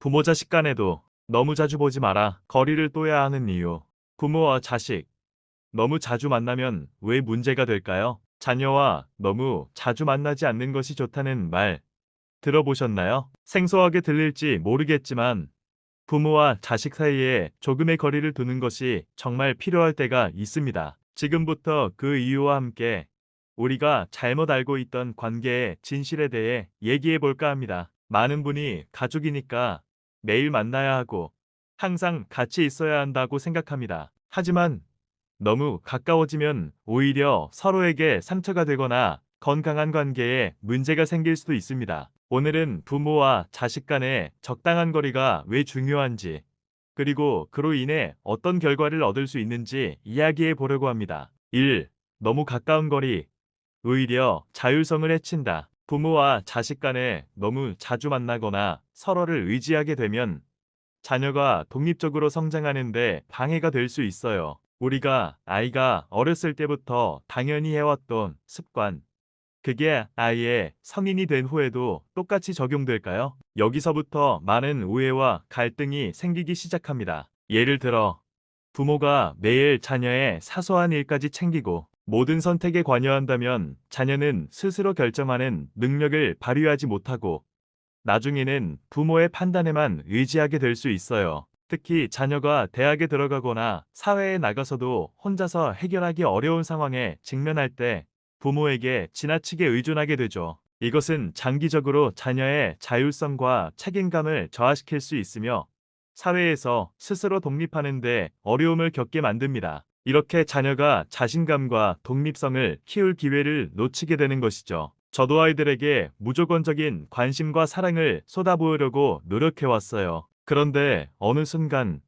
부모 자식 간에도 너무 자주 보지 마라. 거리를 둬야 하는 이유. 부모와 자식. 너무 자주 만나면 왜 문제가 될까요? 자녀와 너무 자주 만나지 않는 것이 좋다는 말 들어보셨나요? 생소하게 들릴지 모르겠지만 부모와 자식 사이에 조금의 거리를 두는 것이 정말 필요할 때가 있습니다. 지금부터 그 이유와 함께 우리가 잘못 알고 있던 관계의 진실에 대해 얘기해 볼까 합니다. 많은 분이 가족이니까 매일 만나야 하고 항상 같이 있어야 한다고 생각합니다. 하지만 너무 가까워지면 오히려 서로에게 상처가 되거나 건강한 관계에 문제가 생길 수도 있습니다. 오늘은 부모와 자식 간의 적당한 거리가 왜 중요한지, 그리고 그로 인해 어떤 결과를 얻을 수 있는지 이야기해 보려고 합니다. 1. 너무 가까운 거리, 오히려 자율성을 해친다. 부모와 자식 간에 너무 자주 만나거나 서로를 의지하게 되면 자녀가 독립적으로 성장하는데 방해가 될 수 있어요. 우리가 아이가 어렸을 때부터 당연히 해왔던 습관, 그게 아이의 성인이 된 후에도 똑같이 적용될까요? 여기서부터 많은 오해와 갈등이 생기기 시작합니다. 예를 들어, 부모가 매일 자녀의 사소한 일까지 챙기고 모든 선택에 관여한다면 자녀는 스스로 결정하는 능력을 발휘하지 못하고 나중에는 부모의 판단에만 의지하게 될 수 있어요. 특히 자녀가 대학에 들어가거나 사회에 나가서도 혼자서 해결하기 어려운 상황에 직면할 때 부모에게 지나치게 의존하게 되죠. 이것은 장기적으로 자녀의 자율성과 책임감을 저하시킬 수 있으며 사회에서 스스로 독립하는데 어려움을 겪게 만듭니다. 이렇게 자녀가 자신감과 독립성을 키울 기회를 놓치게 되는 것이죠. 저도 아이들에게 무조건적인 관심과 사랑을 쏟아부으려고 노력해왔어요. 그런데 어느 순간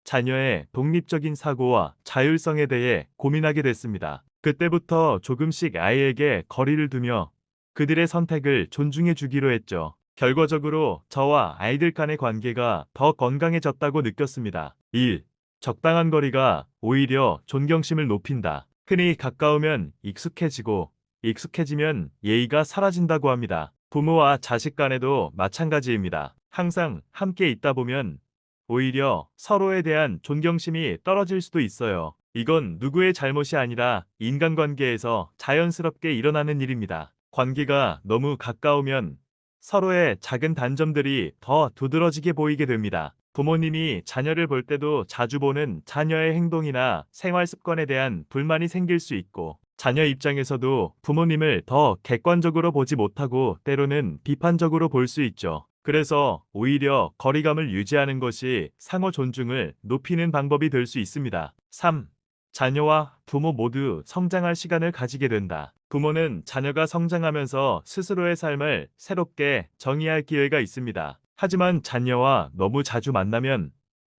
자녀의 독립적인 사고와 자율성에 대해 고민하게 됐습니다. 그때부터 조금씩 아이에게 거리를 두며 그들의 선택을 존중해 주기로 했죠. 결과적으로 저와 아이들 간의 관계가 더 건강해졌다고 느꼈습니다. 1. 적당한 거리가 오히려 존경심을 높인다. 흔히 가까우면 익숙해지고 익숙해지면 예의가 사라진다고 합니다. 부모와 자식 간에도 마찬가지입니다. 항상 함께 있다 보면 오히려 서로에 대한 존경심이 떨어질 수도 있어요. 이건 누구의 잘못이 아니라 인간관계에서 자연스럽게 일어나는 일입니다. 관계가 너무 가까우면 서로의 작은 단점들이 더 두드러지게 보이게 됩니다. 부모님이 자녀를 볼 때도 자주 보는 자녀의 행동이나 생활 습관에 대한 불만이 생길 수 있고, 자녀 입장에서도 부모님을 더 객관적으로 보지 못하고 때로는 비판적으로 볼 수 있죠. 그래서 오히려 거리감을 유지하는 것이 상호 존중을 높이는 방법이 될 수 있습니다. 3. 자녀와 부모 모두 성장할 시간을 가지게 된다. 부모는 자녀가 성장하면서 스스로의 삶을 새롭게 정의할 기회가 있습니다. 하지만 자녀와 너무 자주 만나면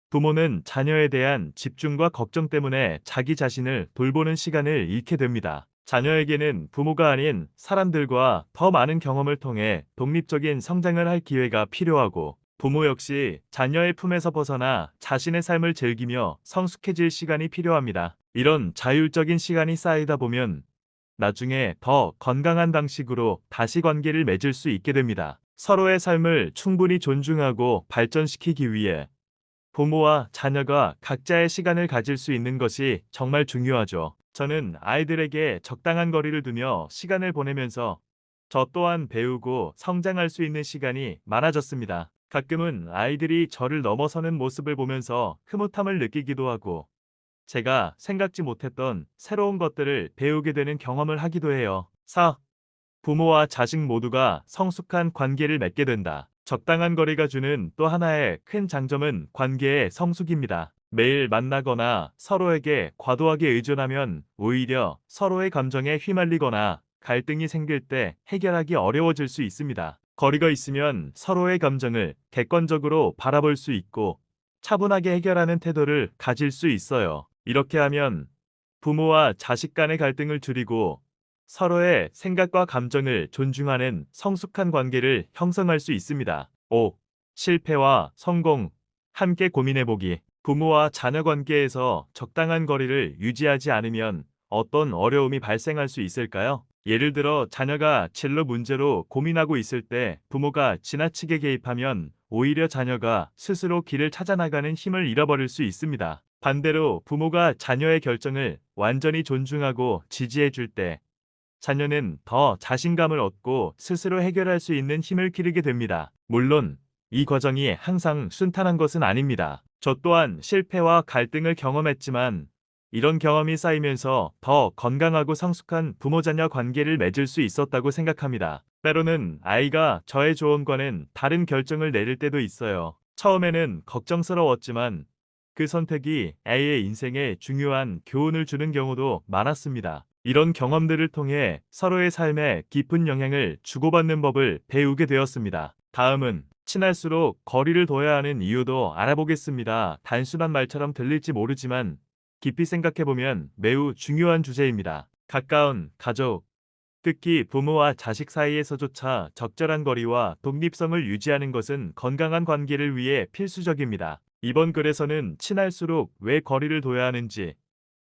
부모는 자녀에 대한 집중과 걱정 때문에 자기 자신을 돌보는 시간을 잃게 됩니다. 자녀에게는 부모가 아닌 사람들과 더 많은 경험을 통해 독립적인 성장을 할 기회가 필요하고, 부모 역시 자녀의 품에서 벗어나 자신의 삶을 즐기며 성숙해질 시간이 필요합니다. 이런 자율적인 시간이 쌓이다 보면 나중에 더 건강한 방식으로 다시 관계를 맺을 수 있게 됩니다. 서로의 삶을 충분히 존중하고 발전시키기 위해 부모와 자녀가 각자의 시간을 가질 수 있는 것이 정말 중요하죠. 저는 아이들에게 적당한 거리를 두며 시간을 보내면서 저 또한 배우고 성장할 수 있는 시간이 많아졌습니다. 가끔은 아이들이 저를 넘어서는 모습을 보면서 흐뭇함을 느끼기도 하고, 제가 생각지 못했던 새로운 것들을 배우게 되는 경험을 하기도 해요. 4. 부모와 자식 모두가 성숙한 관계를 맺게 된다. 적당한 거리가 주는 또 하나의 큰 장점은 관계의 성숙입니다. 매일 만나거나 서로에게 과도하게 의존하면 오히려 서로의 감정에 휘말리거나 갈등이 생길 때 해결하기 어려워질 수 있습니다. 거리가 있으면 서로의 감정을 객관적으로 바라볼 수 있고 차분하게 해결하는 태도를 가질 수 있어요. 이렇게 하면 부모와 자식 간의 갈등을 줄이고 서로의 생각과 감정을 존중하는 성숙한 관계를 형성할 수 있습니다. 5. 실패와 성공, 함께 고민해보기. 부모와 자녀 관계에서 적당한 거리를 유지하지 않으면 어떤 어려움이 발생할 수 있을까요? 예를 들어 자녀가 진로 문제로 고민하고 있을 때 부모가 지나치게 개입하면 오히려 자녀가 스스로 길을 찾아나가는 힘을 잃어버릴 수 있습니다. 반대로 부모가 자녀의 결정을 완전히 존중하고 지지해 줄 때 자녀는 더 자신감을 얻고 스스로 해결할 수 있는 힘을 기르게 됩니다. 물론 이 과정이 항상 순탄한 것은 아닙니다. 저 또한 실패와 갈등을 경험했지만 이런 경험이 쌓이면서 더 건강하고 성숙한 부모-자녀 관계를 맺을 수 있었다고 생각합니다. 때로는 아이가 저의 조언과는 다른 결정을 내릴 때도 있어요. 처음에는 걱정스러웠지만 그 선택이 아이의 인생에 중요한 교훈을 주는 경우도 많았습니다. 이런 경험들을 통해 서로의 삶에 깊은 영향을 주고받는 법을 배우게 되었습니다. 다음은 친할수록 거리를 둬야 하는 이유도 알아보겠습니다. 단순한 말처럼 들릴지 모르지만 깊이 생각해보면 매우 중요한 주제입니다. 가까운 가족, 특히 부모와 자식 사이에서조차 적절한 거리와 독립성을 유지하는 것은 건강한 관계를 위해 필수적입니다. 이번 글에서는 친할수록 왜 거리를 둬야 하는지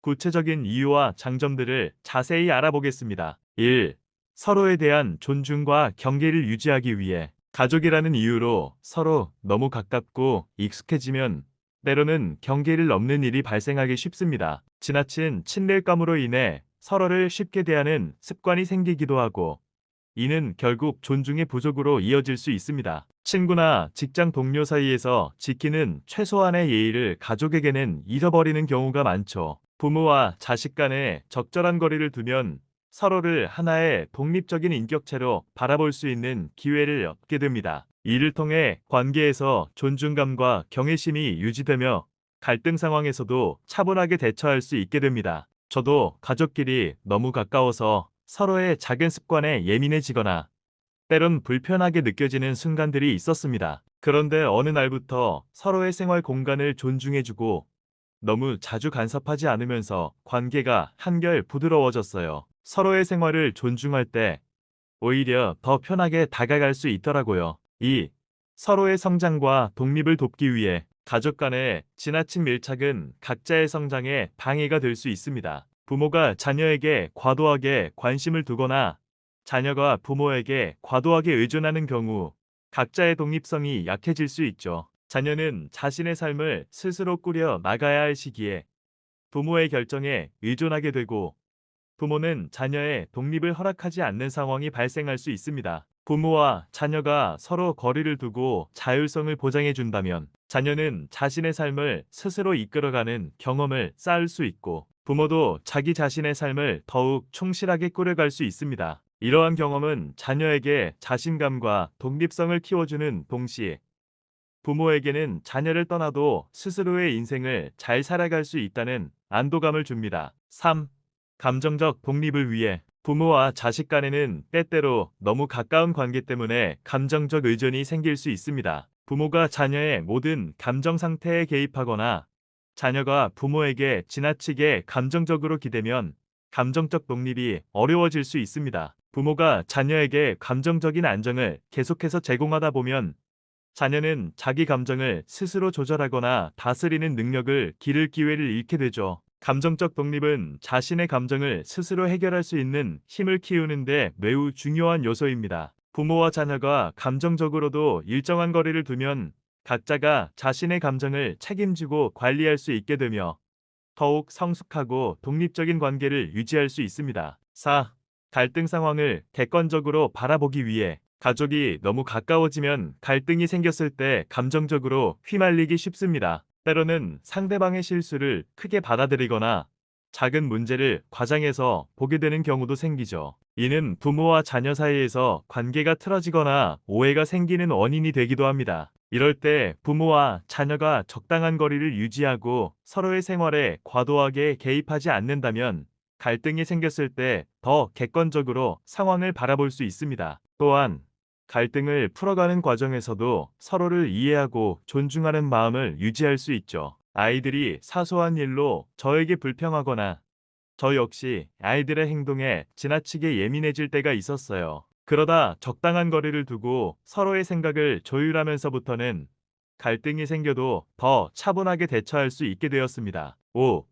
구체적인 이유와 장점들을 자세히 알아보겠습니다. 1. 서로에 대한 존중과 경계를 유지하기 위해 가족이라는 이유로 서로 너무 가깝고 익숙해지면 때로는 경계를 넘는 일이 발생하기 쉽습니다. 지나친 친밀감으로 인해 서로를 쉽게 대하는 습관이 생기기도 하고 이는 결국 존중의 부족으로 이어질 수 있습니다. 친구나 직장 동료 사이에서 지키는 최소한의 예의를 가족에게는 잃어버리는 경우가 많죠. 부모와 자식 간에 적절한 거리를 두면 서로를 하나의 독립적인 인격체로 바라볼 수 있는 기회를 얻게 됩니다. 이를 통해 관계에서 존중감과 경외심이 유지되며 갈등 상황에서도 차분하게 대처할 수 있게 됩니다. 저도 가족끼리 너무 가까워서 서로의 작은 습관에 예민해지거나 때론 불편하게 느껴지는 순간들이 있었습니다. 그런데 어느 날부터 서로의 생활 공간을 존중해주고 너무 자주 간섭하지 않으면서 관계가 한결 부드러워졌어요. 서로의 생활을 존중할 때 오히려 더 편하게 다가갈 수 있더라고요. 2. 서로의 성장과 독립을 돕기 위해 가족 간의 지나친 밀착은 각자의 성장에 방해가 될 수 있습니다. 부모가 자녀에게 과도하게 관심을 두거나 자녀가 부모에게 과도하게 의존하는 경우 각자의 독립성이 약해질 수 있죠. 자녀는 자신의 삶을 스스로 꾸려 나가야 할 시기에 부모의 결정에 의존하게 되고 부모는 자녀의 독립을 허락하지 않는 상황이 발생할 수 있습니다. 부모와 자녀가 서로 거리를 두고 자율성을 보장해 준다면 자녀는 자신의 삶을 스스로 이끌어가는 경험을 쌓을 수 있고 부모도 자기 자신의 삶을 더욱 충실하게 꾸려갈 수 있습니다. 이러한 경험은 자녀에게 자신감과 독립성을 키워주는 동시에 부모에게는 자녀를 떠나도 스스로의 인생을 잘 살아갈 수 있다는 안도감을 줍니다. 3. 감정적 독립을 위해 부모와 자식 간에는 때때로 너무 가까운 관계 때문에 감정적 의존이 생길 수 있습니다. 부모가 자녀의 모든 감정 상태에 개입하거나 자녀가 부모에게 지나치게 감정적으로 기대면 감정적 독립이 어려워질 수 있습니다. 부모가 자녀에게 감정적인 안정을 계속해서 제공하다 보면 자녀는 자기 감정을 스스로 조절하거나 다스리는 능력을 기를 기회를 잃게 되죠. 감정적 독립은 자신의 감정을 스스로 해결할 수 있는 힘을 키우는데 매우 중요한 요소입니다. 부모와 자녀가 감정적으로도 일정한 거리를 두면 각자가 자신의 감정을 책임지고 관리할 수 있게 되며 더욱 성숙하고 독립적인 관계를 유지할 수 있습니다. 4. 갈등 상황을 객관적으로 바라보기 위해 가족이 너무 가까워지면 갈등이 생겼을 때 감정적으로 휘말리기 쉽습니다. 때로는 상대방의 실수를 크게 받아들이거나 작은 문제를 과장해서 보게 되는 경우도 생기죠. 이는 부모와 자녀 사이에서 관계가 틀어지거나 오해가 생기는 원인이 되기도 합니다. 이럴 때 부모와 자녀가 적당한 거리를 유지하고 서로의 생활에 과도하게 개입하지 않는다면 갈등이 생겼을 때 더 객관적으로 상황을 바라볼 수 있습니다. 또한 갈등을 풀어가는 과정에서도 서로를 이해하고 존중하는 마음을 유지할 수 있죠. 아이들이 사소한 일로 저에게 불평하거나 저 역시 아이들의 행동에 지나치게 예민해질 때가 있었어요. 그러다 적당한 거리를 두고 서로의 생각을 조율하면서부터는 갈등이 생겨도 더 차분하게 대처할 수 있게 되었습니다. 5.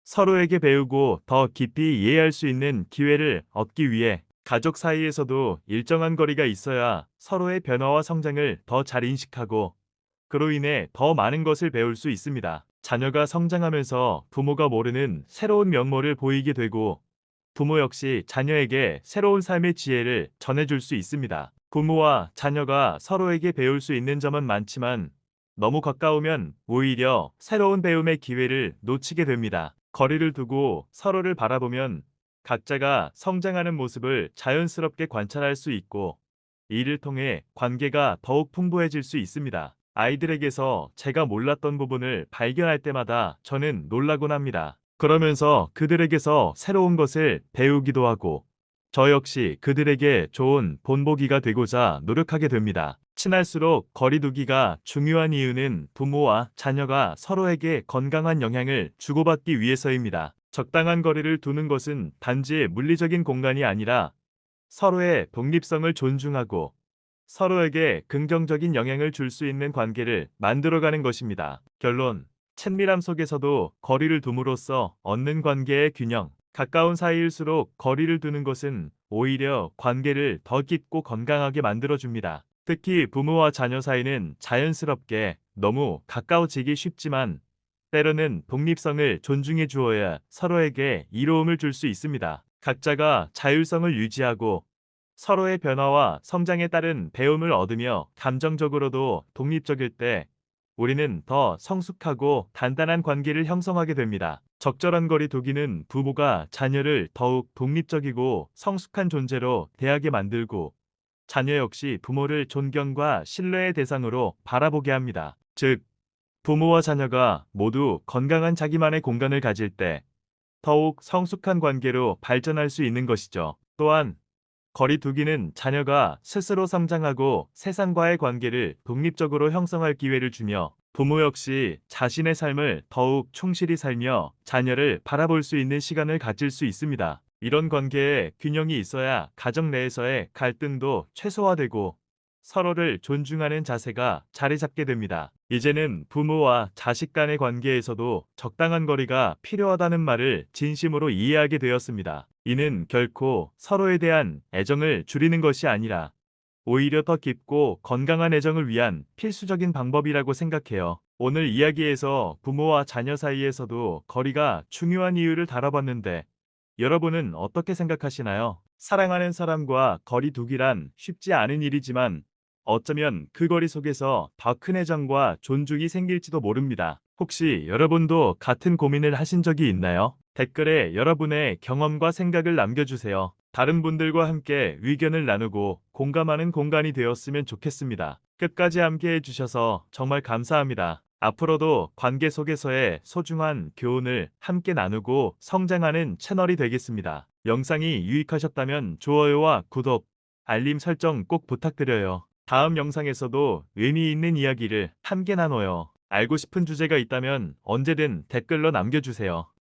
서로에게 배우고 더 깊이 이해할 수 있는 기회를 얻기 위해 가족 사이에서도 일정한 거리가 있어야 서로의 변화와 성장을 더 잘 인식하고 그로 인해 더 많은 것을 배울 수 있습니다. 자녀가 성장하면서 부모가 모르는 새로운 면모를 보이게 되고 부모 역시 자녀에게 새로운 삶의 지혜를 전해줄 수 있습니다. 부모와 자녀가 서로에게 배울 수 있는 점은 많지만 너무 가까우면 오히려 새로운 배움의 기회를 놓치게 됩니다. 거리를 두고 서로를 바라보면 각자가 성장하는 모습을 자연스럽게 관찰할 수 있고 이를 통해 관계가 더욱 풍부해질 수 있습니다. 아이들에게서 제가 몰랐던 부분을 발견할 때마다 저는 놀라곤 합니다. 그러면서 그들에게서 새로운 것을 배우기도 하고 저 역시 그들에게 좋은 본보기가 되고자 노력하게 됩니다. 친할수록 거리두기가 중요한 이유는 부모와 자녀가 서로에게 건강한 영향을 주고받기 위해서입니다. 적당한 거리를 두는 것은 단지 물리적인 공간이 아니라 서로의 독립성을 존중하고 서로에게 긍정적인 영향을 줄 수 있는 관계를 만들어가는 것입니다. 결론. 친밀함 속에서도 거리를 둠으로써 얻는 관계의 균형. 가까운 사이일수록 거리를 두는 것은 오히려 관계를 더 깊고 건강하게 만들어줍니다. 특히 부모와 자녀 사이는 자연스럽게 너무 가까워지기 쉽지만 때로는 독립성을 존중해 주어야 서로에게 이로움을 줄 수 있습니다. 각자가 자율성을 유지하고 서로의 변화와 성장에 따른 배움을 얻으며 감정적으로도 독립적일 때 우리는 더 성숙하고 단단한 관계를 형성하게 됩니다. 적절한 거리 두기는 부모가 자녀를 더욱 독립적이고 성숙한 존재로 대하게 만들고 자녀 역시 부모를 존경과 신뢰의 대상으로 바라보게 합니다. 즉, 부모와 자녀가 모두 건강한 자기만의 공간을 가질 때 더욱 성숙한 관계로 발전할 수 있는 것이죠. 또한 거리 두기는 자녀가 스스로 성장하고 세상과의 관계를 독립적으로 형성할 기회를 주며 부모 역시 자신의 삶을 더욱 충실히 살며 자녀를 바라볼 수 있는 시간을 가질 수 있습니다. 이런 관계에 균형이 있어야 가정 내에서의 갈등도 최소화되고 서로를 존중하는 자세가 자리 잡게 됩니다. 이제는 부모와 자식 간의 관계에서도 적당한 거리가 필요하다는 말을 진심으로 이해하게 되었습니다. 이는 결코 서로에 대한 애정을 줄이는 것이 아니라 오히려 더 깊고 건강한 애정을 위한 필수적인 방법이라고 생각해요. 오늘 이야기에서 부모와 자녀 사이에서도 거리가 중요한 이유를 다뤄봤는데 여러분은 어떻게 생각하시나요? 사랑하는 사람과 거리 두기란 쉽지 않은 일이지만 어쩌면 그 거리 속에서 더 큰 애정과 존중이 생길지도 모릅니다. 혹시 여러분도 같은 고민을 하신 적이 있나요? 댓글에 여러분의 경험과 생각을 남겨주세요. 다른 분들과 함께 의견을 나누고 공감하는 공간이 되었으면 좋겠습니다. 끝까지 함께 해주셔서 정말 감사합니다. 앞으로도 관계 속에서의 소중한 교훈을 함께 나누고 성장하는 채널이 되겠습니다. 영상이 유익하셨다면 좋아요와 구독, 알림 설정 꼭 부탁드려요. 다음 영상에서도 의미 있는 이야기를 함께 나눠요. 알고 싶은 주제가 있다면 언제든 댓글로 남겨주세요.